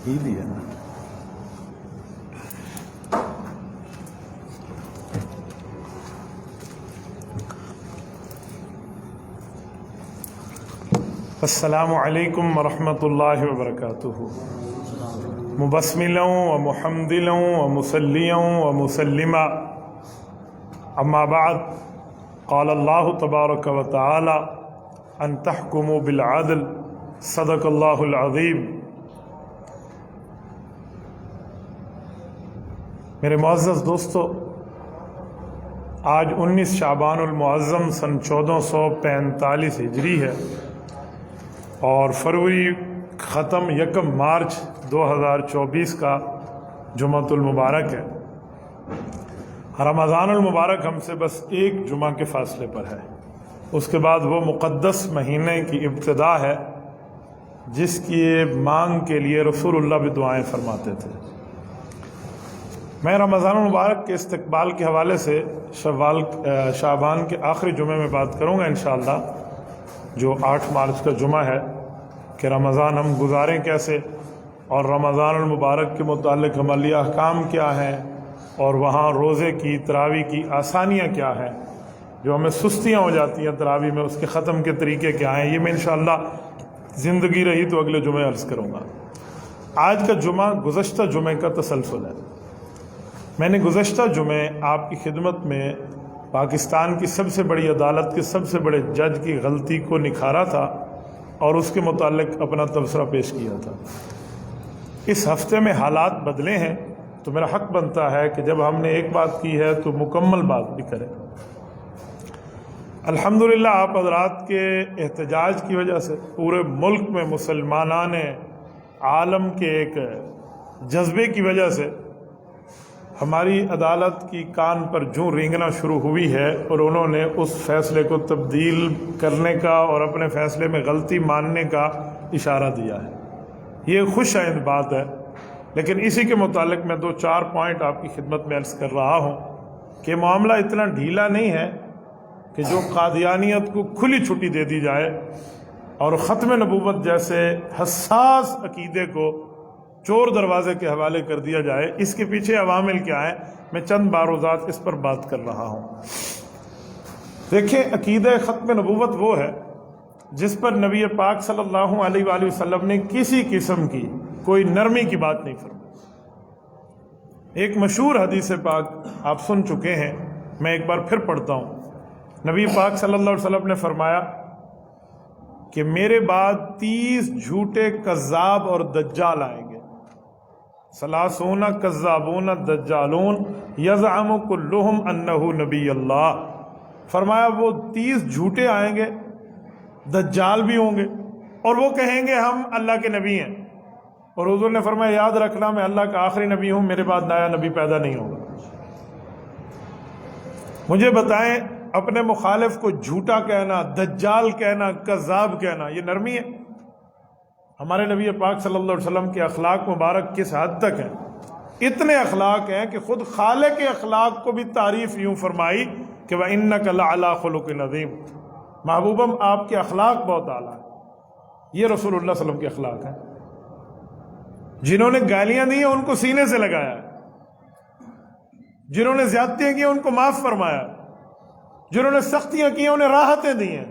عید ہی ہے نا۔ السلام علیکم ورحمۃ اللہ وبرکاتہ۔ مبسملا و محمدلا و مسلیا و مسلما، اما بعد، قال اللہ تبارک و تعالی ان تحکموا بالعدل، صدق اللہ العظیم۔ میرے معزز دوستو، آج 19 شعبان المعظم سن 1445 ہجری ہے اور فروری ختم 1 مارچ 2024 کا جمعۃ المبارک ہے۔ رمضان المبارک ہم سے بس ایک جمعہ کے فاصلے پر ہے، اس کے بعد وہ مقدس مہینے کی ابتدا ہے جس کی مانگ کے لیے رسول اللہ بھی دعائیں فرماتے تھے۔ میں رمضان المبارک کے استقبال کے حوالے سے شعبان کے آخری جمعے میں بات کروں گا انشاءاللہ، جو 8 مارچ کا جمعہ ہے، کہ رمضان ہم گزاریں کیسے اور رمضان المبارک کے متعلق عملی احکام کیا ہیں، اور وہاں روزے کی تراویح کی آسانیاں کیا ہیں، جو ہمیں سستیاں ہو جاتی ہیں تراویح میں، اس کے ختم کے طریقے کیا ہیں۔ یہ میں انشاءاللہ زندگی رہی تو اگلے جمعے عرض کروں گا۔ آج کا جمعہ گزشتہ جمعے کا تسلسل ہے۔ میں نے گزشتہ جمعے آپ کی خدمت میں پاکستان کی سب سے بڑی عدالت کے سب سے بڑے جج کی غلطی کو نکھارا تھا اور اس کے متعلق اپنا تبصرہ پیش کیا تھا۔ اس ہفتے میں حالات بدلے ہیں تو میرا حق بنتا ہے کہ جب ہم نے ایک بات کی ہے تو مکمل بات بھی کریں۔ الحمدللہ آپ حضرات کے احتجاج کی وجہ سے پورے ملک میں مسلمانان عالم کے ایک جذبے کی وجہ سے ہماری عدالت کی کان پر جوں رینگنا شروع ہوئی ہے، اور انہوں نے اس فیصلے کو تبدیل کرنے کا اور اپنے فیصلے میں غلطی ماننے کا اشارہ دیا ہے۔ یہ خوش آئند بات ہے، لیکن اسی کے متعلق میں 2-4 پوائنٹ آپ کی خدمت میں عرض کر رہا ہوں کہ معاملہ اتنا ڈھیلا نہیں ہے کہ جو قادیانیت کو کھلی چھٹی دے دی جائے اور ختم نبوت جیسے حساس عقیدے کو چور دروازے کے حوالے کر دیا جائے۔ اس کے پیچھے عوامل کیا ہیں، میں چند باروزات اس پر بات کر رہا ہوں۔ دیکھیں، عقیدہ ختم نبوت وہ ہے جس پر نبی پاک صلی اللہ علیہ وآلہ وسلم نے کسی قسم کی کوئی نرمی کی بات نہیں فرمائی۔ ایک مشہور حدیث پاک آپ سن چکے ہیں، میں ایک بار پھر پڑھتا ہوں۔ نبی پاک صلی اللہ علیہ وسلم نے فرمایا کہ میرے بعد 30 جھوٹے کذاب اور دجال آئیں گے، 30 کذابون دجالون یزعم کلہم انہ نبی اللہ۔ فرمایا وہ 30 جھوٹے آئیں گے، دجال بھی ہوں گے، اور وہ کہیں گے ہم اللہ کے نبی ہیں، اور حضور نے فرمایا یاد رکھنا میں اللہ کا آخری نبی ہوں، میرے بعد نیا نبی پیدا نہیں ہوگا۔ مجھے بتائیں، اپنے مخالف کو جھوٹا کہنا، دجال کہنا، کذاب کہنا، یہ نرمی ہے؟ ہمارے نبی پاک صلی اللہ علیہ وسلم کے اخلاق مبارک کس حد تک ہیں؟ اتنے اخلاق ہیں کہ خود خالق کے اخلاق کو بھی تعریف یوں فرمائی کہ وَإِنَّكَ لَعَلَىٰ خُلُقٍ عَظِيمٍ، محبوبم آپ کے اخلاق بہت اعلیٰ ہیں۔ یہ رسول اللہ صلی اللہ علیہ وسلم کے اخلاق ہیں۔ جنہوں نے گالیاں دی ہیں ان کو سینے سے لگایا، جنہوں نے زیادتیاں کی ان کو معاف فرمایا، جنہوں نے سختیاں کی انہیں راحتیں دی ہیں،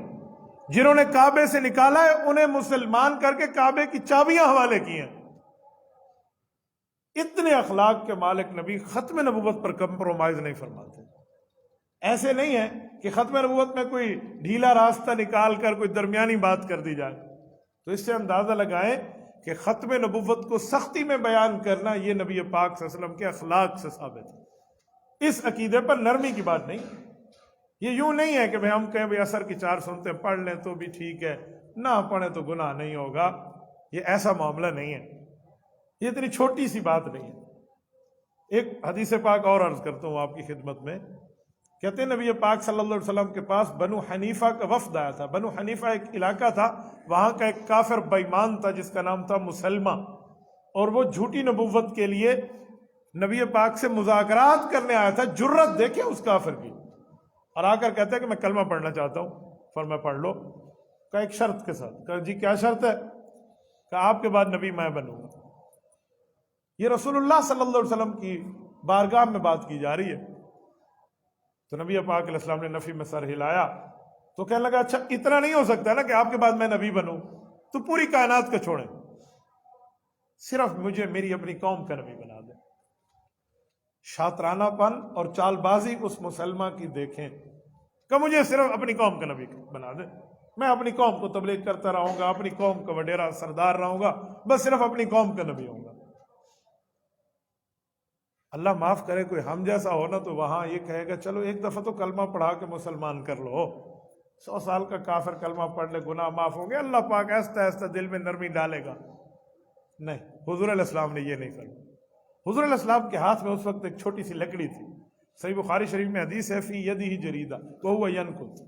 جنہوں نے کعبے سے نکالا ہے انہیں مسلمان کر کے کعبے کی چابیاں حوالے کی ہیں۔ اتنے اخلاق کے مالک نبی ختم نبوت پر کمپرومائز نہیں فرماتے۔ ایسے نہیں ہے کہ ختم نبوت میں کوئی ڈھیلا راستہ نکال کر کوئی درمیانی بات کر دی جائے۔ تو اس سے اندازہ لگائیں کہ ختم نبوت کو سختی میں بیان کرنا یہ نبی پاک صلی اللہ علیہ وسلم کے اخلاق سے ثابت ہے۔ اس عقیدے پر نرمی کی بات نہیں۔ یہ یوں نہیں ہے کہ ہم کہیں بھئی عصر کی 4 سنتیں پڑھ لیں تو بھی ٹھیک ہے، نہ پڑھیں تو گناہ نہیں ہوگا۔ یہ ایسا معاملہ نہیں ہے، یہ اتنی چھوٹی سی بات نہیں ہے۔ ایک حدیث پاک اور عرض کرتا ہوں آپ کی خدمت میں۔ کہتے ہیں نبی پاک صلی اللہ علیہ وسلم کے پاس بنو حنیفہ کا وفد آیا تھا۔ بنو حنیفہ ایک علاقہ تھا، وہاں کا ایک کافر بے ایمان تھا جس کا نام تھا مسلمہ، اور وہ جھوٹی نبوت کے لیے نبی پاک سے مذاکرات کرنے آیا تھا۔ جرت دیکھیں اس کافر کی، اور آ کر کہتا ہے کہ میں کلمہ پڑھنا چاہتا ہوں۔ فرمایا پڑھ لو۔ کہا ایک شرط کے ساتھ۔ کہا جی کیا شرط ہے؟ کہ آپ کے بعد نبی میں بنوں گا۔ یہ رسول اللہ صلی اللہ علیہ وسلم کی بارگاہ میں بات کی جا رہی ہے۔ تو نبی پاک علیہ السلام نے نفی میں سر ہلایا تو کہنے لگا اچھا اتنا نہیں ہو سکتا نا کہ آپ کے بعد میں نبی بنوں، تو پوری کائنات کو چھوڑیں، صرف مجھے میری اپنی قوم کا نبی بنا دیں۔ شاطرانہ پن اور چال بازی اس مسلمہ کی دیکھیں کہ مجھے صرف اپنی قوم کا نبی بنا دیں، میں اپنی قوم کو تبلیغ کرتا رہوں گا، اپنی قوم کا وڈیرا سردار رہوں گا، بس صرف اپنی قوم کا نبی ہوں گا۔ اللہ معاف کرے کوئی ہم جیسا ہونا تو وہاں یہ کہے گا چلو ایک دفعہ تو کلمہ پڑھا کے مسلمان کر لو، 100 سال کا کافر کلمہ پڑھ لے گناہ معاف ہوں گے، اللہ پاک ایسا ایسا دل میں نرمی ڈالے گا۔ نہیں، حضور علیہ السلام نے یہ نہیں کرا۔ حضور علیہ السلام کے ہاتھ میں اس وقت ایک چھوٹی سی لکڑی تھی، صحیح بخاری شریف میں حدیث ہے فی یدہ جریدہ وہو ینکث،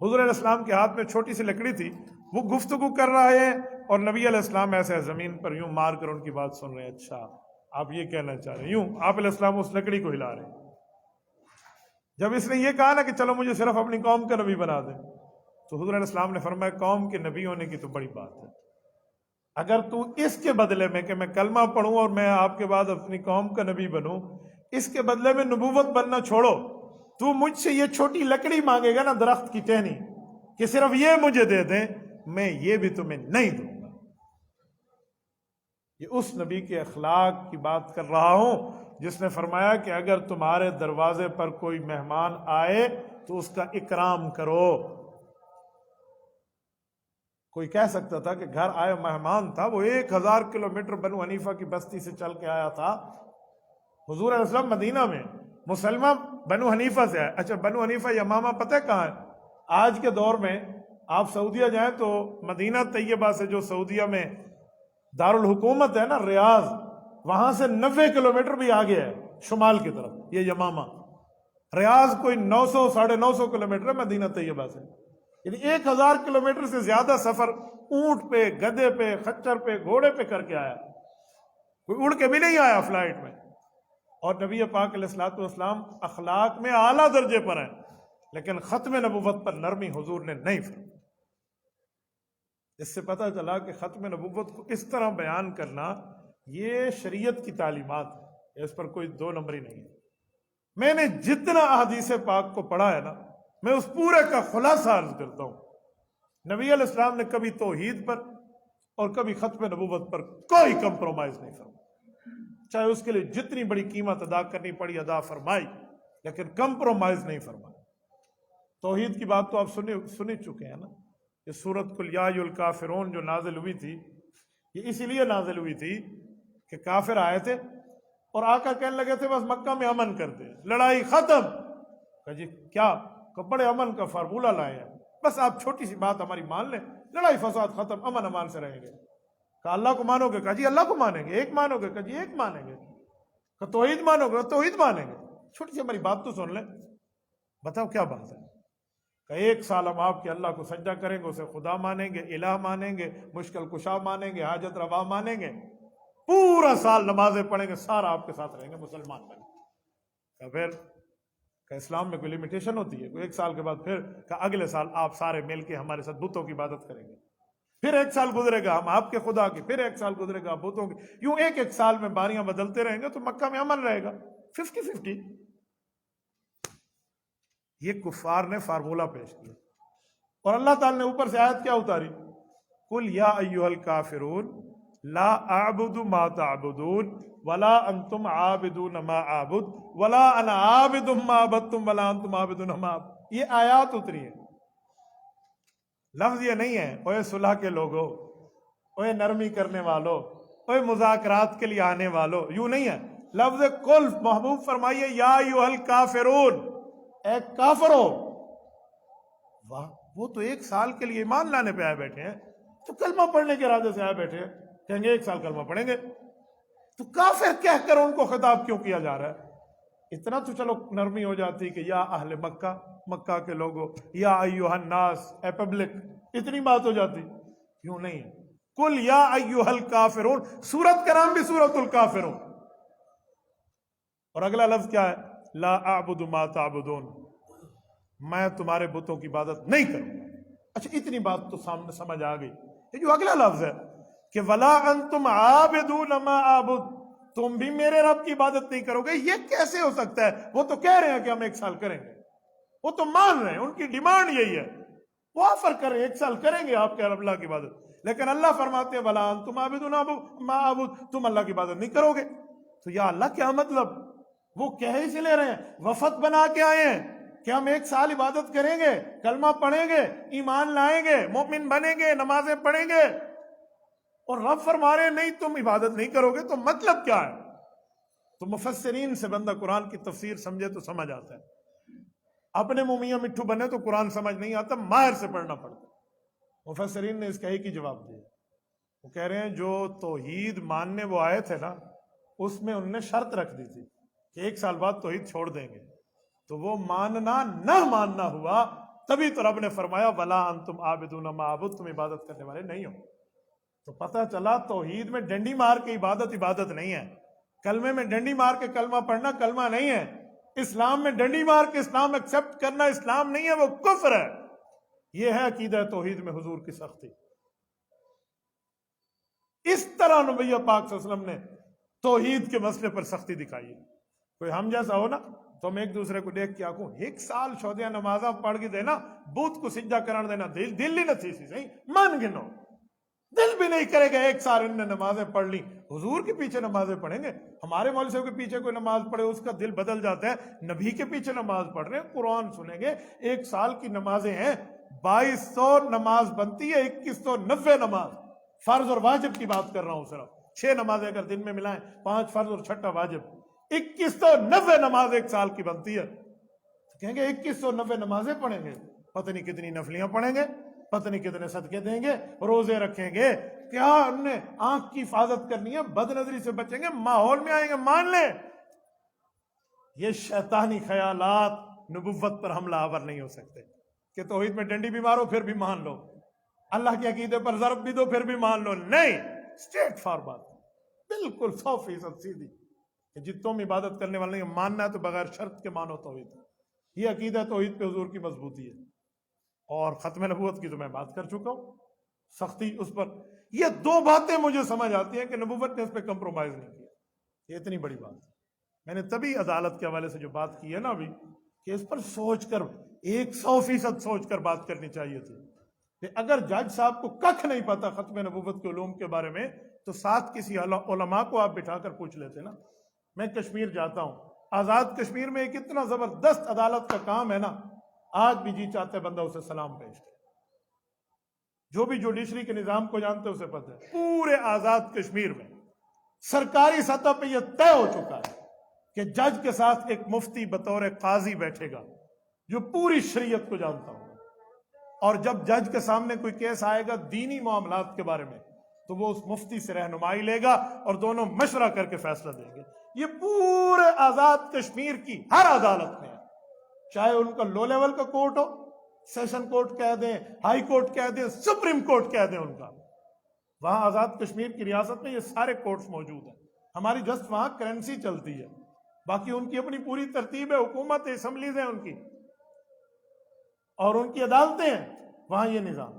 حضور علیہ السلام کے ہاتھ میں چھوٹی سی لکڑی تھی، وہ گفتگو کر رہا ہے اور نبی علیہ السلام ایسے زمین پر یوں مار کر ان کی بات سن رہے ہیں۔ اچھا آپ یہ کہنا چاہ رہے ہیں، یوں آپ علیہ السلام اس لکڑی کو ہلا رہے ہیں۔ جب اس نے یہ کہا نا کہ چلو مجھے صرف اپنی قوم کا نبی بنا دیں، تو حضور علیہ السلام نے فرمایا قوم کے نبی ہونے کی تو بڑی بات ہے، اگر تو اس کے بدلے میں کہ میں کلمہ پڑھوں اور میں آپ کے بعد اپنی قوم کا نبی بنوں، اس کے بدلے میں نبوت بننا چھوڑو، تو مجھ سے یہ چھوٹی لکڑی مانگے گا نا درخت کی ٹہنی کہ صرف یہ مجھے دے دیں، میں یہ بھی تمہیں نہیں دوں گا۔ یہ اس نبی کے اخلاق کی بات کر رہا ہوں جس نے فرمایا کہ اگر تمہارے دروازے پر کوئی مہمان آئے تو اس کا اکرام کرو۔ کوئی کہہ سکتا تھا کہ گھر آئے مہمان تھا، وہ 1000 کلومیٹر بنو حنیفہ کی بستی سے چل کے آیا تھا، حضور علیہ السلام مدینہ میں، مسلمہ بنو حنیفہ سے آئے۔ اچھا بنو حنیفہ یمامہ پتہ کہاں ہے؟ آج کے دور میں آپ سعودیہ جائیں تو مدینہ طیبہ سے جو سعودیہ میں دارالحکومت ہے نا ریاض، وہاں سے 90 کلومیٹر بھی آگے ہے شمال کی طرف یہ یمامہ۔ ریاض کوئی 900 950 کلومیٹر ہے مدینہ طیبہ سے، یعنی 1000 کلومیٹر سے زیادہ سفر اونٹ پہ، گدھے پہ، خچر پہ، گھوڑے پہ کر کے آیا، کوئی اڑ کے بھی نہیں آیا فلائٹ میں۔ اور نبی پاک علیہ الصلوۃ والسلام اخلاق میں اعلیٰ درجے پر ہیں، لیکن ختم نبوت پر نرمی حضور نے نہیں فرمائی۔ اس سے پتہ چلا کہ ختم نبوت کو اس طرح بیان کرنا یہ شریعت کی تعلیمات ہے، اس پر کوئی دو نمبری نہیں ہے۔ میں نے جتنا احادیث پاک کو پڑھا ہے نا، میں اس پورے کا خلاصہ عرض کرتا ہوں۔ نبی علیہ السلام نے کبھی توحید پر اور کبھی ختم نبوت پر کوئی کمپرومائز نہیں فرمایا، چاہے اس کے لیے جتنی بڑی قیمت ادا کرنی پڑی ادا فرمائی، لیکن کمپرومائز نہیں فرمایا۔ توحید کی بات تو آپ سنی چکے ہیں نا، یہ سورۃ قل یا ایھا الکافرون جو نازل ہوئی تھی، یہ اسی لیے نازل ہوئی تھی کہ کافر آئے تھے اور آقا کہنے لگے تھے بس مکہ میں امن کر دیں، لڑائی ختم۔ کہ جی کیا کہ بڑے امن کا فارمولہ لائے ہیں، بس آپ چھوٹی سی بات ہماری مان لیں، لڑائی فساد ختم، امن امان سے رہیں گے۔ کہا اللہ کو مانو گے؟ کہا جی اللہ کو مانیں گے۔ ایک مانو گے؟ کہا جی ایک مانیں گے۔ کہ توحید مانو گے؟ توحید مانیں گے۔ چھوٹی سی ہماری بات تو سن لیں، بتاؤ کیا بات ہے؟ کہ 1 سال ہم آپ کے اللہ کو سجدہ کریں گے، اسے خدا مانیں گے، الہ مانیں گے، مشکل کشا مانیں گے، حاجت روا مانیں گے، پورا سال نمازیں پڑھیں گے، سارا آپ کے ساتھ رہیں گے، مسلمان بنیں گے۔ کہ پھر کہ اسلام میں کوئی لمیٹیشن ہوتی ہے؟ کوئی 1 سال کے بعد پھر کہ اگلے سال آپ سارے مل کے ہمارے ساتھ بتوں کی عبادت کریں گے، پھر 1 سال گزرے گا ہم آپ کے خدا کی، پھر 1 سال گزرے گا بتوں کی، یوں ایک سال میں باریاں بدلتے رہیں گے تو مکہ میں امن رہے گا 50-50۔ یہ کفار نے فارمولہ پیش کیا، اور اللہ تعالی نے اوپر سے آیت کیا اتاری؟ قل یا ایھا الکافرون لا اعبد ما تعبدون ولا انتم عابدون ما اعبد ولا انا عابد ما عبدتم ولا انتم عابدون ما اعبد۔ یہ آیات اتری ہے، لفظ یہ نہیں ہے اوے صلح کے لوگوں، اوے نرمی کرنے والوں، اوے مذاکرات کے لیے آنے والوں، یوں نہیں ہے۔ لفظ قل، محبوب فرمائیے یا ایھا الکافرون، اے کافرو۔ واہ، وہ تو 1 سال کے لیے ایمان لانے پہ آئے بیٹھے ہیں، تو کلمہ پڑھنے کے ارادے سے آئے بیٹھے ہیں، کہیں گے 1 سال کلمہ پڑھیں گے، تو کافر کہہ کر ان کو خطاب کیوں کیا جا رہا ہے؟ اتنا تو چلو نرمی ہو جاتی کہ یا اہل مکہ، مکہ کے لوگوں، یا ایھا الناس، اے پبلک، اتنی بات ہو جاتی، یوں نہیں ہے۔ قل یا ایھا الکافرون، سورت کا نام بھی سورۃ الکافرون، اور اگلا لفظ کیا ہے؟ لا اعبد ما تعبدون، میں تمہارے بتوں کی عبادت نہیں کروں۔ اچھا اتنی بات تو سامنے سمجھ آ گئی۔ یہ جو اگلا لفظ ہے کہ ولا انتم عابدون ما اعبد، تم بھی میرے رب کی عبادت نہیں کرو گے، یہ کیسے ہو سکتا ہے؟ وہ تو کہہ رہے ہیں کہ ہم 1 سال کریں گے، وہ تو مان رہے ہیں، ان کی ڈیمانڈ یہی ہے، وہ آفر کر رہے ہیں 1 سال کریں گے آپ کے اللہ کی عبادت، لیکن اللہ فرماتے ہیں وَلَا أَنْتُمْ عَابِدُونَ مَا أَعْبُدُ، تم اللہ کی عبادت نہیں کرو گے۔ تو یا اللہ کیا مطلب؟ وہ کہہ ہی سے لے رہے ہیں، وفد بنا کے آئے ہیں کہ ہم 1 سال عبادت کریں گے، کلمہ پڑھیں گے، ایمان لائیں گے، مومن بنیں گے، نمازیں پڑھیں گے، اور رب فرما رہے ہیں نہیں تم عبادت نہیں کرو گے، تو مطلب کیا ہے؟ تو مفسرین سے بندہ قرآن کی تفسیر سمجھے تو سمجھ آتا ہے، اپنے منہ میاں مٹھو بنے تو قرآن سمجھ نہیں آتا، ماہر سے پڑھنا پڑتا ہے۔ مفسرین نے اس کا ایک ہی جواب دیا، وہ کہہ رہے ہیں جو توحید ماننے وہ آئے تھے نا، اس میں انہوں نے شرط رکھ دی تھی کہ 1 سال بعد توحید چھوڑ دیں گے، تو وہ ماننا نہ ماننا ہوا، تبھی تو رب نے فرمایا وَلَا أَنْتُمْ عَابِدُونَ مَا أَعْبُدُ، تم عبادت کرنے والے نہیں ہو۔ تو پتہ چلا توحید میں ڈنڈی مار کے عبادت نہیں ہے، کلمے میں ڈنڈی مار کے کلمہ پڑھنا کلمہ نہیں ہے، اسلام میں ڈنڈی مار کے اسلام ایکسپٹ کرنا اسلام نہیں ہے، وہ کفر ہے۔ یہ ہے عقیدہ توحید میں حضور کی سختی۔ اس طرح نبی پاک صلی اللہ علیہ وسلم نے توحید کے مسئلے پر سختی دکھائی ہے۔ کوئی ہم جیسا ہو نا تو ہم ایک دوسرے کو دیکھ کے آکوں 1 سال شودیاں نمازاں پڑھ کے دینا، بوت کو سجدہ کران دینا، دل ہی نہ تھی سی صحیح مان گنو، دل بھی نہیں کرے گا 1 سال ان نے نمازیں پڑھ لی، حضور کے پیچھے نمازیں پڑھیں گے، ہمارے مولوی صاحب کے پیچھے کوئی نماز پڑھے اس کا دل بدل جاتا ہے، نبی کے پیچھے نماز پڑھ رہے ہیں، قرآن سنیں گے، 1 سال کی نمازیں ہیں، 2200 نماز بنتی ہے، 2190 نماز، فرض اور واجب کی بات کر رہا ہوں صرف، 6 نمازیں اگر دن میں ملائیں، 5 فرض اور 6 واجب، 2190 نماز 1 سال کی بنتی ہے۔ کہیں گے 2190 نمازیں پڑھیں گے، پتہ نہیں کتنی نفلیاں پڑھیں گے، پتہ نہیں کتنے صدقے دیں گے، روزے رکھیں گے، کیا ہم نے آنکھ کی حفاظت کرنی ہے، بد نظری سے بچیں گے، ماحول میں آئیں گے، مان لیں۔ یہ شیطانی خیالات نبوت پر حملہ آور نہیں ہو سکتے کہ توحید میں ڈنڈی بھی مارو پھر بھی مان لو، اللہ کے عقیدے پر ضرب بھی دو پھر بھی مان لو، نہیں، اسٹریٹ فارورڈ، بالکل 100% سیدھی، کہ جب تم عبادت کرنے والے نہیں ماننا ہے تو بغیر شرط کے مانو توحید۔ یہ عقیدہ توحید پہ حضور کی مضبوطی ہے۔ اور ختم نبوت کی تو میں بات کر چکا ہوں، سختی اس پر، یہ 2 باتیں مجھے سمجھ آتی ہیں کہ نبوت نے اس پہ کمپرومائز نہیں کیا، یہ اتنی بڑی بات ہے۔ میں نے تبھی عدالت کے حوالے سے جو بات کی ہے نا ابھی، کہ اس پر سوچ کر 100% سوچ کر بات کرنی چاہیے تھی، کہ اگر جج صاحب کو کچھ نہیں پتا ختم نبوت کے علوم کے بارے میں تو ساتھ کسی علماء کو آپ بٹھا کر پوچھ لیتے نا۔ میں کشمیر جاتا ہوں، آزاد کشمیر میں ایک اتنا زبردست عدالت کا کام ہے نا، آج بھی جی چاہتے بندہ اسے سلام پیش کرے، جو بھی جوڈیشری کے نظام کو جانتے اسے پتہ ہے، پورے آزاد کشمیر میں سرکاری سطح پہ یہ طے ہو چکا ہے کہ جج کے ساتھ ایک مفتی بطور قاضی بیٹھے گا جو پوری شریعت کو جانتا ہو، اور جب جج کے سامنے کوئی کیس آئے گا دینی معاملات کے بارے میں تو وہ اس مفتی سے رہنمائی لے گا اور دونوں مشورہ کر کے فیصلہ دیں گے۔ یہ پورے آزاد کشمیر کی ہر عدالت میں ہے، چاہے ان کا لو لیول کا کورٹ ہو، سیشن کورٹ کہہ دیں، ہائی کورٹ کہہ دیں، سپریم کورٹ کہہ دیں، ان کا وہاں آزاد کشمیر کی ریاست میں یہ سارے کورٹس موجود ہیں۔ ہماری جسٹ وہاں کرنسی چلتی ہے، باقی ان کی اپنی پوری ترتیب ہے، حکومت ہے، اسمبلیز ہیں ان کی، اور ان کی عدالتیں ہیں، وہاں یہ نظام۔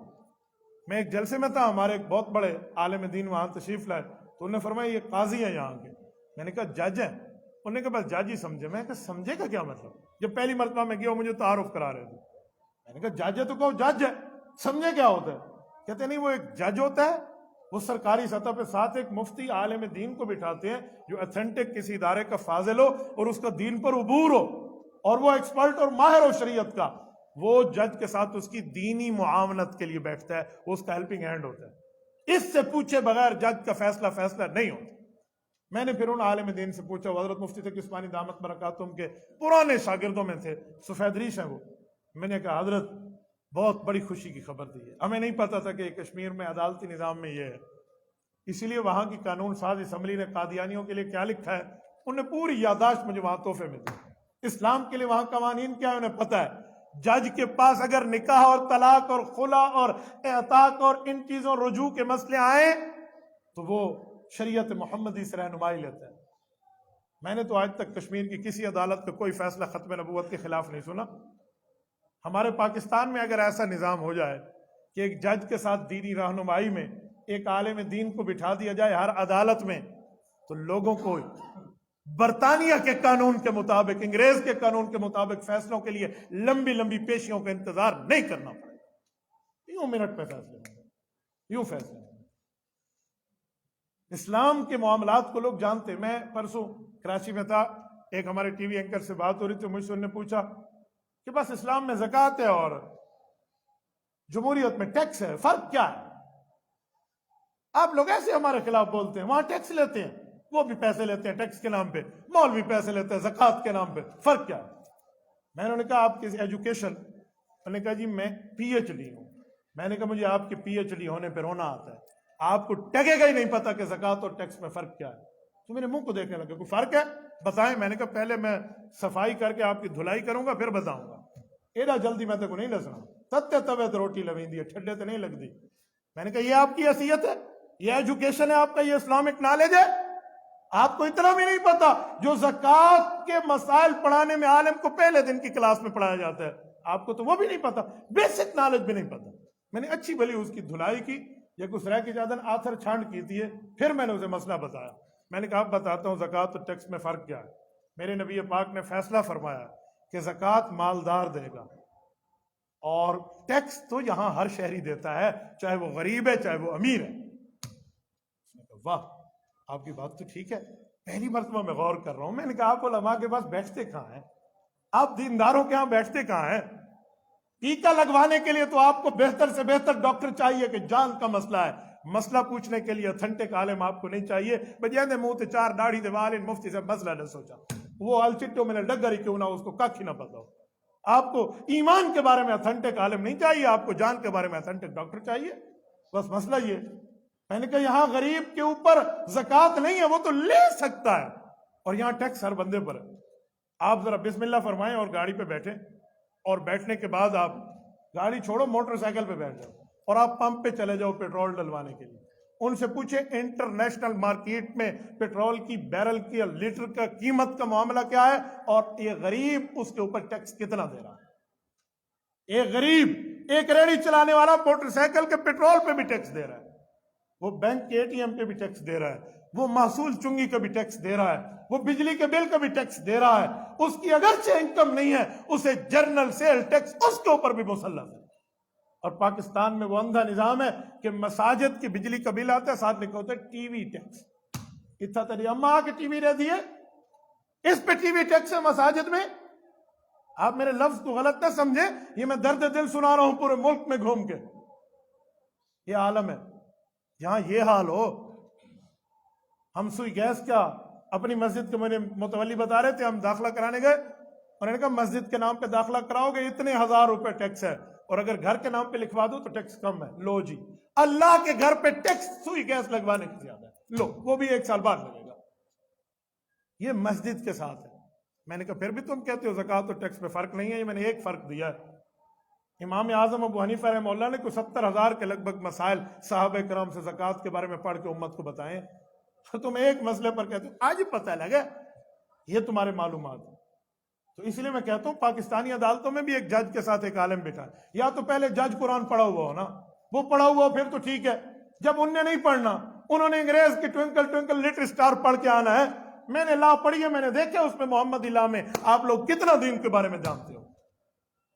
میں ایک جلسے میں تھا، ہمارے ایک بہت بڑے عالم دین وہاں تشریف لائے، تو انہوں نے فرمایا یہ قاضی ہیں یہاں کے، میں نے کہا جج ہیں، انہوں نے کہا بس جج ہی سمجھے، میں نے کہا سمجھے کا کیا مطلب؟ جب پہلی مرتبہ میں گیا وہ مجھے تعارف کرا رہے تھے، میں نے کہا جج ہے تو کہو جج ہے، سمجھے کیا ہوتا ہے؟ کہتے نہیں وہ ایک جج ہوتا ہے، وہ سرکاری سطح پہ ساتھ ایک مفتی عالم دین کو بٹھاتے ہیں جو اتھینٹک کسی ادارے کا فاضل ہو اور اس کا دین پر عبور ہو اور وہ ایکسپرٹ اور ماہر ہو شریعت کا، وہ جج کے ساتھ اس کی دینی معاونت کے لیے بیٹھتا ہے، وہ اس کا ہیلپنگ ہینڈ ہوتا ہے، اس سے پوچھے بغیر جج کا فیصلہ نہیں ہوتا۔ میں نے پھر ان عالم دین سے پوچھا، وہ حضرت مفتی تقی عثمانی دامت برکاتہم کے پرانے شاگردوں میں تھے، سفید ریش ہیں وہ، میں نے کہا حضرت بہت بڑی خوشی کی خبر دی ہے، ہمیں نہیں پتا تھا کہ کشمیر میں عدالتی نظام میں یہ ہے، اسی لیے وہاں کی قانون ساز اسمبلی نے قادیانیوں کے لیے کیا لکھا ہے انہیں پوری یادداشت مجھے وہاں تحفے میں دی، اسلام کے لیے وہاں قوانین کیا ہے انہیں پتہ ہے، جج کے پاس اگر نکاح اور طلاق اور خلا اور اعتاق اور ان چیزوں رجوع کے مسئلے آئیں تو وہ شریعت محمدی سے رہنمائی لیتا ہے۔ میں نے تو آج تک کشمیر کی کسی عدالت کا کوئی فیصلہ ختم نبوت کے خلاف نہیں سنا۔ ہمارے پاکستان میں اگر ایسا نظام ہو جائے کہ ایک جج کے ساتھ دینی رہنمائی میں ایک عالم دین کو بٹھا دیا جائے ہر عدالت میں، تو لوگوں کو برطانیہ کے قانون کے مطابق، انگریز کے قانون کے مطابق فیصلوں کے لیے لمبی لمبی پیشیوں کا انتظار نہیں کرنا پڑے گا، یوں منٹ پہ فیصلے ہوں گے، یوں فیصلے ہوں گے۔ اسلام کے معاملات کو لوگ جانتے ہیں۔ میں پرسوں کراچی میں تھا، ایک ہمارے ٹی وی اینکر سے بات ہو رہی تھی، مجھ سے انہوں نے پوچھا کہ بس اسلام میں زکوٰۃ ہے اور جمہوریت میں ٹیکس ہے، فرق کیا ہے؟ آپ لوگ ایسے ہمارے خلاف بولتے ہیں، وہاں ٹیکس لیتے ہیں، وہ بھی پیسے لیتے ہیں ٹیکس کے نام پہ، مولوی پیسے لیتے ہیں زکوٰۃ کے نام پہ، فرق کیا ہے؟ میں نے کہا آپ کی ایجوکیشن، انہوں نے کہا جی میں پی ایچ ڈی ہوں۔ میں نے کہا مجھے آپ کے پی ایچ ڈی ہونے پہ رونا آتا ہے، آپ کو ٹگے گا ہی نہیں پتا کہ زکوٰۃ اور ٹیکس میں فرق کیا ہے۔ تو میرے منہ کو دیکھنے لگا، کوئی فرق ہے بتائیں۔ میں نے کہا پہلے میں صفائی کر کے آپ کی دھلائی کروں گا پھر بتاؤں گا، ایڈا جلدی میں کو نہیں لسنا، تتے توے تو روٹی لویں دی ٹھڈے تو نہیں لگ دی۔ میں نے کہا یہ آپ کی حیثیت ہے، یہ ایجوکیشن ہے آپ کا، یہ اسلامک نالج ہے؟ آپ کو اتنا بھی نہیں پتا جو زکوٰۃ کے مسائل پڑھانے میں عالم کو پہلے دن کی کلاس میں پڑھایا جاتا ہے، آپ کو تو وہ بھی نہیں پتا، بیسک نالج بھی نہیں پتا۔ میں نے اچھی بھلی اس کی دھلائی کی، یہ کچھ رہ کی جادن آتھر چھانٹ کی تھی، پھر میں نے اسے مسئلہ بتایا۔ میں نے کہا اب بتاتا ہوں زکوٰۃ اور ٹیکس میں فرق کیا ہے۔ میرے نبی پاک نے فیصلہ فرمایا کہ زکوٰۃ مالدار دے گا، اور ٹیکس تو یہاں ہر شہری دیتا ہے، چاہے وہ غریب ہے چاہے وہ امیر ہے۔ واہ، آپ کی بات تو ٹھیک ہے، پہلی مرتبہ میں غور کر رہا ہوں۔ میں نے کہا آپ علماء کے پاس بیٹھتے کہاں ہیں؟ آپ دینداروں کے ہاں بیٹھتے کہاں ہیں؟ ٹیکہ لگوانے کے لیے تو آپ کو بہتر سے بہتر ڈاکٹر چاہیے کہ جان کا مسئلہ ہے، مسئلہ پوچھنے کے لیے اتھنٹک عالم آپ کو نہیں چاہیے۔ بجے دے منہ تے چار داڑھی دے والن مفتی سے مسئلہ نہ سوچا، وہ الچٹوں میں ڈگر ہی کیوں نہ، اس کو کچھ ہی نہ پتا ہو۔ آپ کو ایمان کے بارے میں اتھنٹک عالم نہیں چاہیے، آپ کو جان کے بارے میں اتھنٹک ڈاکٹر چاہیے، بس مسئلہ یہ۔ میں نے کہا یہاں غریب کے اوپر زکوٰۃ نہیں ہے، وہ تو لے سکتا ہے، اور یہاں ٹیکس ہر بندے پر ہے۔ آپ ذرا بسم اللہ فرمائیں اور گاڑی پہ بیٹھیں، اور بیٹھنے کے بعد آپ گاڑی چھوڑو موٹر سائیکل پہ بیٹھ جاؤ اور آپ پمپ پہ چلے جاؤ پیٹرول ڈلوانے کے لیے۔ ان سے پوچھیں انٹرنیشنل مارکیٹ میں پیٹرول کی بیرل کی لیٹر کا قیمت کا معاملہ کیا ہے، اور یہ غریب اس کے اوپر ٹیکس کتنا دے رہا ہے۔ ایک غریب، ایک ریڑھی چلانے والا موٹر سائیکل کے پیٹرول پہ بھی ٹیکس دے رہا ہے، وہ بینک کے اے ٹی ایم پہ بھی ٹیکس دے رہا ہے، وہ محصول چنگی کا بھی ٹیکس دے رہا ہے، وہ بجلی کے بل کا بھی ٹیکس دے رہا ہے۔ اس کی اگرچہ انکم نہیں ہے، اسے جرنل سیل ٹیکس اس کے اوپر بھی مسلط ہے۔ اور پاکستان میں وہ اندھا نظام ہے کہ مساجد کی بجلی کا بل آتا ہے، ساتھ لکھا ہوتا ہے ٹی وی ٹیکس۔ اتنا تری اما آ کے ٹی وی رہ دیے، اس پہ ٹی وی ٹیکس ہے مساجد میں۔ آپ میرے لفظ کو غلط نہ سمجھے، یہ میں درد دل سنا رہا ہوں پورے ملک میں گھوم کے۔ یہ عالم ہے جہاں یہ حال ہو۔ ہم سوئی گیس کیا اپنی مسجد کے مجھے متولی بتا رہے تھے، ہم داخلہ کرانے گئے، انہوں نے کہا مسجد کے نام پہ داخلہ کراؤ گے اتنے 1000 روپے ٹیکس ہے، اور اگر گھر کے نام پہ لکھوا دو تو ٹیکس کم ہے۔ لو جی، اللہ کے گھر پہ ٹیکس سوئی گیس لگوانے کی زیادہ ہے، لو وہ بھی 1 سال بعد لگے گا۔ یہ مسجد کے ساتھ ہے۔ میں نے کہا پھر بھی تم کہتے ہو زکوٰۃ اور ٹیکس میں فرق نہیں ہے، یہ میں نے ایک فرق دیا ہے۔ امام اعظم ابو حنیفہ رحمہ اللہ نے کوئی 70,000 کے لگ بھگ مسائل صحابہ کرام سے زکوٰۃ کے بارے میں پڑھ کے امت کو بتائیں، تو تم ایک مسئلے پر کہتے ہو آج پتہ لگا یہ تمہارے معلومات ہیں۔ تو اس لیے میں کہتا ہوں پاکستانی عدالتوں میں بھی ایک جج کے ساتھ ایک عالم بیٹھا ہے، یا تو پہلے جج قرآن پڑھا ہوا ہو نا، وہ پڑھا ہوا ہو پھر تو ٹھیک ہے۔ جب ان نے نہیں پڑھنا، انہوں نے انگریز کی ٹوئنکل ٹوئنکل لٹل اسٹار پڑھ کے آنا ہے۔ میں نے لا پڑھی ہے، میں نے دیکھا اس میں محمد لا میں آپ لوگ کتنا دین کے بارے میں جانتے ہو۔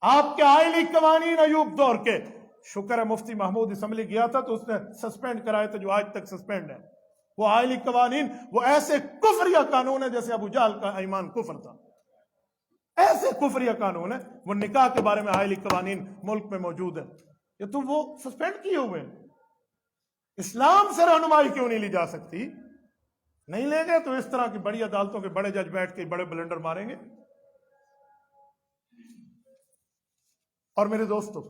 آپ کے آئلی قوانین ایوب دور کے، شکر ہے مفتی محمود اسمبلی گیا تھا تو اس نے سسپینڈ کرائے تھے جو آج تک سسپینڈ ہے۔ وہ آئلی قوانین وہ ایسے کفریہ قانون ہے جیسے ابو جہل کا ایمان کفر تھا، ایسے کفریہ قانون ہے۔ وہ نکاح کے بارے میں آئلی قوانین ملک میں موجود ہے، یہ تو وہ سسپینڈ کیے ہوئے ہیں۔ اسلام سے رہنمائی کیوں نہیں لی جا سکتی؟ نہیں لیں گے تو اس طرح کی بڑی عدالتوں کے بڑے جج بیٹھ کے بڑے بلنڈر ماریں گے۔ اور میرے دوستو،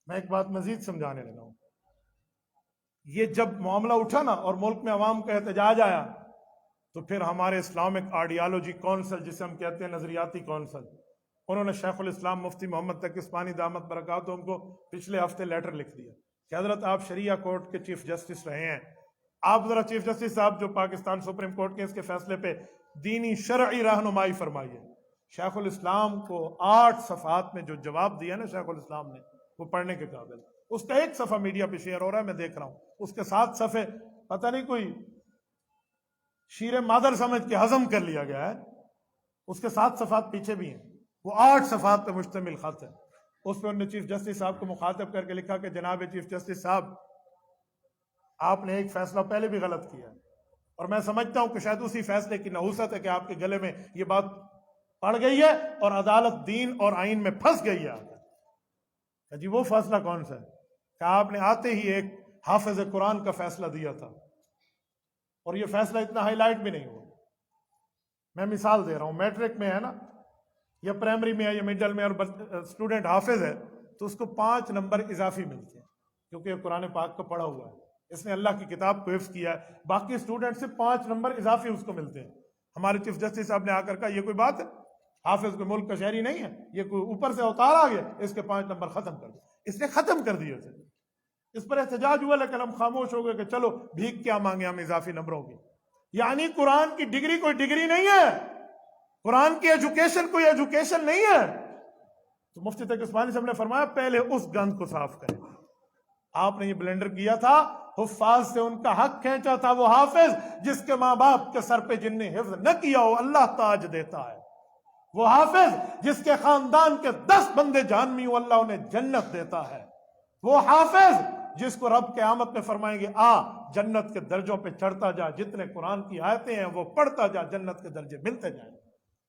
میں ایک بات مزید سمجھانے لگا ہوں۔ یہ جب معاملہ اٹھا نا اور ملک میں عوام کا احتجاج آیا، تو پھر ہمارے اسلامک آئیڈیالوجی کونسل، جسے ہم کہتے ہیں نظریاتی کونسل، انہوں نے شیخ الاسلام مفتی محمد تقی عثمانی دامت برکاتہم کو پچھلے ہفتے لیٹر لکھ دیا کہ حضرت آپ شریعہ کورٹ کے چیف جسٹس رہے ہیں، آپ ذرا چیف جسٹس صاحب جو پاکستان سپریم کورٹ کے اس کے فیصلے پہ دینی شرعی رہنمائی فرمائیے۔ شیخ الاسلام کو 8 صفحات میں جو جواب دیا نا شیخ الاسلام نے، وہ پڑھنے کے قابل۔ اس کا ایک صفحہ میڈیا پہ شیئر ہو رہا ہے، میں دیکھ رہا ہوں، اس کے 7 صفحے، پتہ نہیں کوئی شیر مادر سمجھ کے ہضم کر لیا گیا ہے. اس کے 7 صفحات پیچھے بھی ہیں. وہ 8 صفحات پہ مشتمل خط ہے. اس پہ انہوں نے چیف جسٹس صاحب کو مخاطب کر کے لکھا کہ جناب چیف جسٹس صاحب، آپ نے ایک فیصلہ پہلے بھی غلط کیا ہے، اور میں سمجھتا ہوں کہ شاید اسی فیصلے کی نحوست ہے کہ آپ کے گلے میں یہ بات پڑ گئی ہے اور عدالت دین اور آئین میں پھنس گئی ہے. جی وہ فیصلہ کون سا ہے؟ کہ آپ نے آتے ہی ایک حافظ قرآن کا فیصلہ دیا تھا، اور یہ فیصلہ اتنا ہائی لائٹ بھی نہیں ہوا. میں مثال دے رہا ہوں، میٹرک میں ہے نا، یا پرائمری میں ہے یا مڈل میں، اور اسٹوڈنٹ حافظ ہے تو اس کو 5 نمبر اضافی ملتے ہیں، کیونکہ یہ قرآن پاک کو پڑھا ہوا ہے، اس نے اللہ کی کتاب کو حفظ کیا ہے. باقی اسٹوڈنٹ سے 5 نمبر اضافی اس کو ملتے ہیں. ہمارے چیف جسٹس صاحب نے آ کر کہا یہ کوئی بات ہے؟ حافظ کوئی ملک کا شہری نہیں ہے، یہ کوئی اوپر سے اوتار آ گیا، اس کے 5 نمبر ختم کر دیں. اس نے ختم کر دیے اسے. اس پر احتجاج ہوا، لیکن ہم خاموش ہو گئے کہ چلو بھیک کیا مانگے ہم اضافی نمبروں کی. یعنی قرآن کی ڈگری کوئی ڈگری نہیں ہے، قرآن کی ایجوکیشن کوئی ایجوکیشن نہیں ہے. تو مفتی تقی عثمانی صاحب نے فرمایا پہلے اس گند کو صاف کریں. آپ نے یہ بلنڈر کیا تھا، حفاظ سے ان کا حق کھینچا تھا. وہ حافظ جس کے ماں باپ کے سر پہ جن نے حفظ نہ کیا ہو اللہ تاج دیتا ہے. وہ حافظ جس کے خاندان کے 10 بندے جہنمی ہو اللہ انہیں جنت دیتا ہے. وہ حافظ جس کو رب قیامت میں فرمائیں گے آ جنت کے درجوں پہ چڑھتا جا، جتنے قرآن کی آیتیں ہیں وہ پڑھتا جا، جنت کے درجے ملتے جائیں.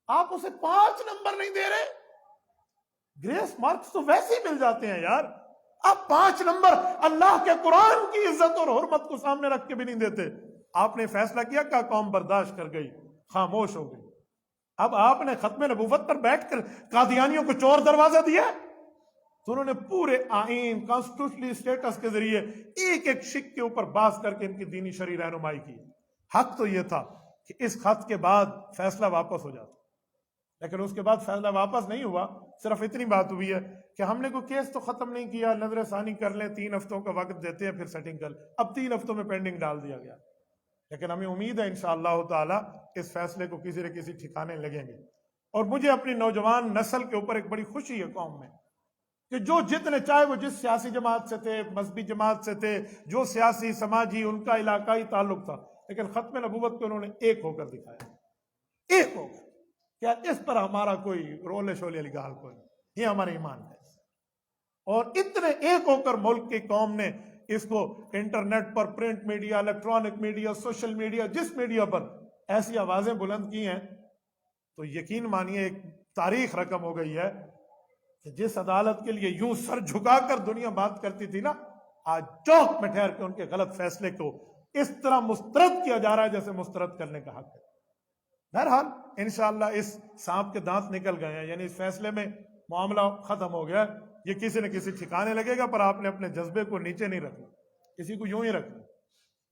آپ اسے 5 نمبر نہیں دے رہے. گریس مارکس تو ویسے ہی مل جاتے ہیں یار. آپ 5 نمبر اللہ کے قرآن کی عزت اور حرمت کو سامنے رکھ کے بھی نہیں دیتے. آپ نے فیصلہ کیا کہ قوم برداشت کر گئی، خاموش ہو گئی. اب آپ نے ختم نبوت پر بیٹھ کر قادیانیوں کو چور دروازہ دیا، تو انہوں نے پورے آئین کانسٹیٹیوشنلی اسٹیٹس کے ذریعے ایک ایک شک کے اوپر باز کر کے ان کی دینی شرعی رہنمائی کی. حق تو یہ تھا کہ اس خط کے بعد فیصلہ واپس ہو جاتا، لیکن اس کے بعد فیصلہ واپس نہیں ہوا. صرف اتنی بات ہوئی ہے کہ ہم نے کوئی کیس تو ختم نہیں کیا، نظر ثانی کر لیں، 3 ہفتوں کا وقت دیتے ہیں پھر سیٹنگ کر. اب 3 ہفتوں میں پینڈنگ ڈال دیا گیا، لیکن ہمیں امید ہے انشاءاللہ تعالی اس فیصلے کو کسی نہ کسی ٹھکانے لگیں گے. اور مجھے اپنی نوجوان نسل کے اوپر ایک بڑی خوشی ہے قوم میں، کہ جو جتنے چاہے وہ جس سیاسی جماعت سے تھے، مذہبی جماعت سے تھے، جو سیاسی سماجی ان کا علاقائی تعلق تھا، لیکن ختم نبوت کو انہوں نے ایک ہو کر دکھایا. ایک ہو کر، کیا اس پر ہمارا کوئی رولے شولے علی گال کوئی نہیں، یہ ہمارا ایمان ہے. اور اتنے ایک ہو کر ملک کی قوم نے اس کو انٹرنیٹ پر، print media, electronic media, social media, جس میڈیا پر ایسی آوازیں بلند کی ہیں، تو یقین مانیے ایک تاریخ رقم ہو گئی ہے کہ جس عدالت کے لیے یوں سر جھکا کر دنیا بات کرتی تھی نا، آج چوک میں ٹھہر کے ان کے غلط فیصلے کو اس طرح مسترد کیا جا رہا ہے جیسے مسترد کرنے کا حق ہے. بہرحال انشاءاللہ اس سانپ کے دانت نکل گئے ہیں، یعنی اس فیصلے میں معاملہ ختم ہو گیا. یہ کسی نہ کسی ٹھکانے لگے گا، پر آپ نے اپنے جذبے کو نیچے نہیں رکھنا، کسی کو یوں ہی رکھنا.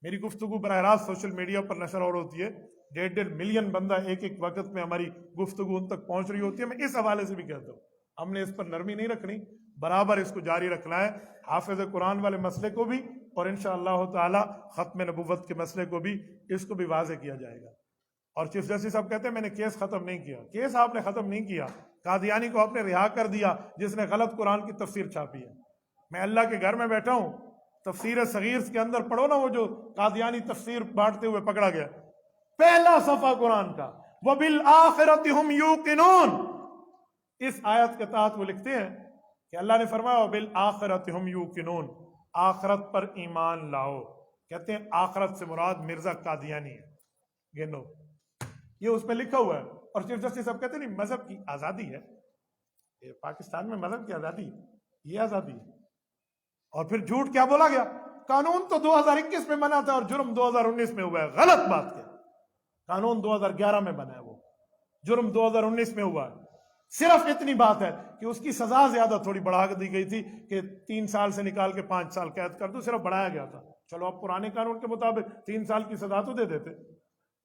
میری گفتگو براہ راست سوشل میڈیا پر نشر اور ہوتی ہے، 1.5 ملین بندہ ایک ایک وقت میں ہماری گفتگو ان تک پہنچ رہی ہوتی ہے. میں اس حوالے سے بھی کہتا ہوں ہم نے اس پر نرمی نہیں رکھنی، برابر اس کو جاری رکھنا ہے. حافظ قرآن والے مسئلے کو بھی، اور انشاءاللہ تعالی ختم نبوت کے مسئلے کو بھی، اس کو بھی واضح کیا جائے گا. اور چیف جسٹس صاحب کہتے ہیں میں نے کیس ختم نہیں کیا. کیس آپ نے ختم نہیں کیا، قادیانی کو آپ نے رہا کر دیا جس نے غلط قرآن کی تفسیر چھاپی ہے. میں اللہ کے گھر میں بیٹھا ہوں، تفسیر صغیر کے اندر پڑھو نا، وہ جو قادیانی تفسیر بانٹتے ہوئے پکڑا گیا، پہلا صفحہ قرآن کا وَبِالْآخِرَةِ هُمْ يُوقِنُونَ. اس آیت کے تحت وہ لکھتے ہیں کہ اللہ نے فرمایا وَبِالْآخِرَةِ هُمْ يُوقِنُونَ، آخرت پر ایمان لاؤ. کہتے ہیں آخرت سے مراد مرزا قادیانی ہے. گنو، یہ اس میں لکھا ہوا ہے. اور چیف جسٹس صاحب کہتے ہیں نہیں، مذہب کی آزادی ہے، یہ پاکستان میں مذہب کی آزادی ہے، یہ آزادی ہے. اور پھر جھوٹ کیا بولا گیا، قانون تو 2021 میں بنا تھا اور جرم 2019 میں ہوا ہے. غلط بات کیا، قانون 2011 میں بنا ہے، وہ جرم 2019 میں ہوا ہے. صرف اتنی بات ہے کہ اس کی سزا زیادہ تھوڑی بڑھا دی گئی تھی کہ 3 سال سے نکال کے 5 سال قید کر دو، صرف بڑھایا گیا تھا. چلو اب پرانے قانون کے مطابق 3 سال کی سزا تو دے دیتے.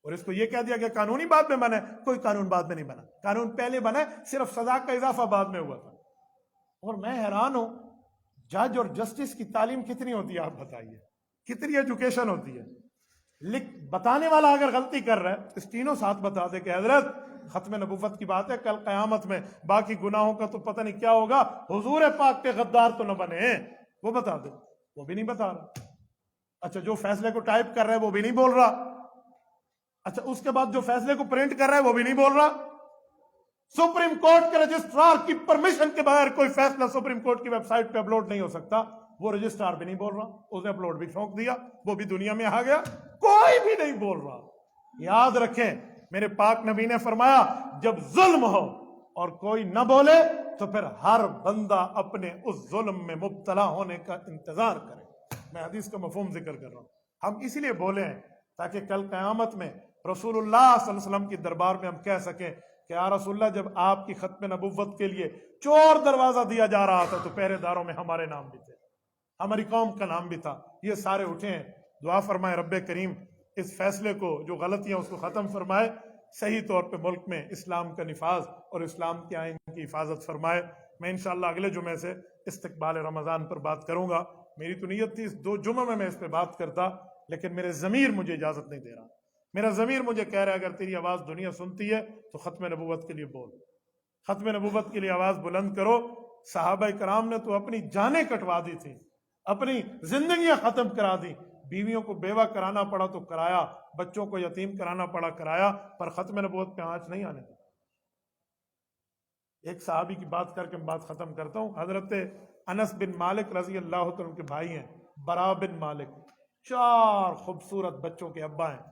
اور اس کو یہ کہہ دیا کہ قانونی بعد میں بنا ہے. کوئی قانون بعد میں نہیں بنا، قانون پہلے بنا ہے، صرف سزا کا اضافہ بعد میں ہوا تھا. اور میں حیران ہوں، جج اور جسٹس کی تعلیم کتنی ہوتی ہے آپ بتائیے، کتنی ایجوکیشن ہوتی ہے. بتانے والا اگر غلطی کر رہا ہے اس تینوں ساتھ بتا دے کہ حضرت ختم نبوت کی بات ہے، کل قیامت میں باقی گناہوں کا تو پتہ نہیں کیا ہوگا، حضور پاک کے غدار تو نہ بنے، وہ بتا دے. وہ بھی نہیں بتا رہا. اچھا جو فیصلے کو ٹائپ کر رہا ہے وہ بھی نہیں بول رہا. اچھا اس کے بعد جو فیصلے کو پرنٹ کر رہا ہے وہ بھی نہیں بول رہا. سپریم کورٹ کے رجسٹرار کی پرمیشن کے بغیر کوئی فیصلہ سپریم کورٹ کی ویب سائٹ پہ اپلوڈ نہیں ہو سکتا. وہ رجسٹرار بھی نہیں بول رہا, اس نے اپلوڈ بھی ٹھونک دیا, وہ بھی دنیا میں آ گیا, کوئی بھی نہیں بول رہا. یاد رکھیں میرے پاک نبی نے فرمایا جب ظلم ہو اور کوئی نہ بولے تو پھر ہر بندہ اپنے اس ظلم میں مبتلا ہونے کا انتظار کرے. میں حدیث کا مفہوم ذکر کر رہا ہوں. ہم اسی لیے بولے ہیں تاکہ کل قیامت میں رسول اللہ صلی اللہ علیہ وسلم کی دربار میں ہم کہہ سکیں کہ یا رسول اللہ جب آپ کی ختم نبوت کے لیے چور دروازہ دیا جا رہا تھا تو پہرے داروں میں ہمارے نام بھی تھے, ہماری قوم کا نام بھی تھا. یہ سارے اٹھے ہیں. دعا فرمائے رب کریم اس فیصلے کو جو غلطیاں اس کو ختم فرمائے, صحیح طور پہ ملک میں اسلام کا نفاذ اور اسلام کے آئین کی حفاظت فرمائے. میں انشاءاللہ اگلے جمعے سے استقبال رمضان پر بات کروں گا. میری تو نیت تھی اس 2 جمعہ میں اس پہ بات کرتا, لیکن میرے ضمیر مجھے اجازت نہیں دے رہا. میرا ضمیر مجھے کہہ رہا ہے اگر تیری آواز دنیا سنتی ہے تو ختم نبوت کے لیے بول, ختم نبوت کے لیے آواز بلند کرو. صحابہ کرام نے تو اپنی جانیں کٹوا دی تھی, اپنی زندگیاں ختم کرا دی. بیویوں کو بیوہ کرانا پڑا تو کرایا, بچوں کو یتیم کرانا پڑا کرایا, پر ختم نبوت پہ آنچ نہیں آنے دی. ایک صحابی کی بات کر کے میں بات ختم کرتا ہوں. حضرت انس بن مالک رضی اللہ عنہ کے بھائی ہیں, برا بن مالک, 4 خوبصورت بچوں کے ابا ہیں.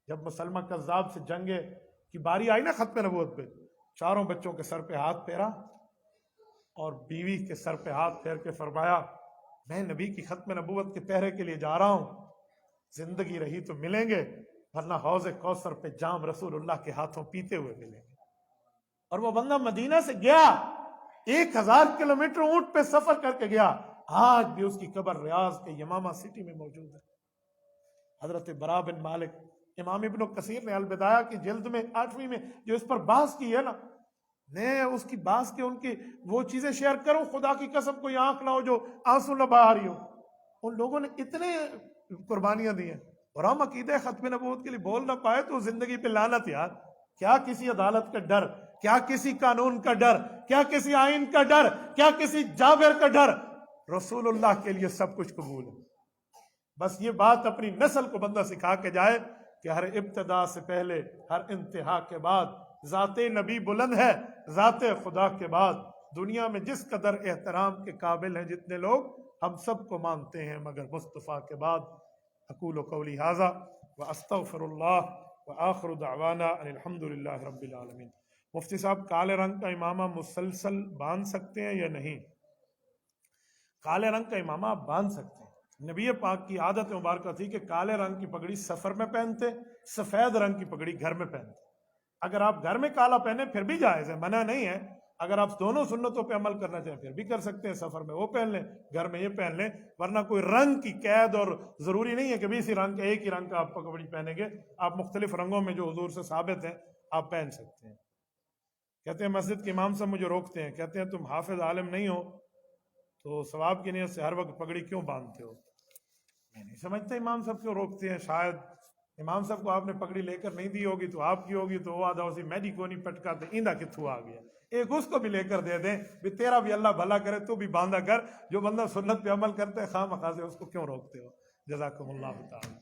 جب مسلمہ کذاب سے جنگ کی باری آئی نا ختم نبوت پہ, 4 بچوں کے سر پہ ہاتھ پھیرا اور بیوی کے سر پہ ہاتھ پھیر کے فرمایا میں نبی کی ختم نبوت کے پہرے کے لیے جا رہا ہوں, زندگی رہی تو ملیں گے ورنہ حوض کوثر پہ جام رسول اللہ کے ہاتھوں پیتے ہوئے ملیں گے. اور وہ بندہ مدینہ سے گیا, 1000 کلومیٹر اونٹ پہ سفر کر کے گیا, آج بھی اس کی قبر ریاض کے یمامہ سٹی میں موجود ہے. حضرت برا بن مالک, امام ابن کثیر نے البدایہ کی جلد میں 8ویں میں جو اس پر بحث کی ہے نا, میں اس کی بحث کے ان کی وہ چیزیں شیئر کروں, خدا کی قسم کوئی آنکھ نہ ہو جو آنسو نہ بہا رہی ہو. ان لوگوں نے اتنے قربانیاں دی ہیں اور ہم عقیدہ ختم نبوت کے لیے بول نہ پائے تو زندگی پہ لعنت. یار کیا کسی عدالت کا ڈر, کیا کسی قانون کا ڈر, کیا کسی آئین کا ڈر, کیا کسی جابر کا ڈر. رسول اللہ کے لیے سب کچھ قبول ہے. بس یہ بات اپنی نسل کو بندہ سکھا کے جائے کہ ہر ابتدا سے پہلے ہر انتہا کے بعد ذات نبی بلند ہے, ذات خدا کے بعد دنیا میں جس قدر احترام کے قابل ہیں جتنے لوگ, ہم سب کو مانتے ہیں مگر مصطفیٰ کے بعد. اقول قولی ھذا واستغفر اللہ وآخر دعوانا ان الحمد للہ رب العالمین. مفتی صاحب کالے رنگ کا امامہ مسلسل باندھ سکتے ہیں یا نہیں؟ کالے رنگ کا امامہ آپ باندھ سکتے ہیں. نبی پاک کی عادت مبارکہ تھی کہ کالے رنگ کی پگڑی سفر میں پہنتے, سفید رنگ کی پگڑی گھر میں پہنتے. اگر آپ گھر میں کالا پہنے پھر بھی جائز ہے, منع نہیں ہے. اگر آپ دونوں سنتوں پہ عمل کرنا چاہیں پھر بھی کر سکتے ہیں, سفر میں وہ پہن لیں, گھر میں یہ پہن لیں. ورنہ کوئی رنگ کی قید اور ضروری نہیں ہے کہ بھی اسی رنگ کا ایک ہی رنگ کا آپ پگڑی پہنیں گے. آپ مختلف رنگوں میں جو حضور سے ثابت ہیں آپ پہن سکتے ہیں. کہتے ہیں مسجد کے امام صاحب مجھے روکتے ہیں, کہتے ہیں تم حافظ عالم نہیں ہو تو ثواب کی نیت سے ہر وقت پگڑی کیوں باندھتے ہو؟ میں نہیں سمجھتا امام صاحب کیوں روکتے ہیں. شاید امام صاحب کو آپ نے پگڑی لے کر نہیں دی ہوگی تو آپ کی ہوگی تو وہ آدھا اسی میڈی کو نہیں پٹکا تو ایندھا کتھو آ گیا, ایک اس کو بھی لے کر دے دیں بھی تیرا بھی اللہ بھلا کرے تو بھی باندھا کر. جو بندہ سنت پہ عمل کرتے ہیں خواہ مخواہ سے اس کو کیوں روکتے ہو؟ جزاکم اللہ تعالی.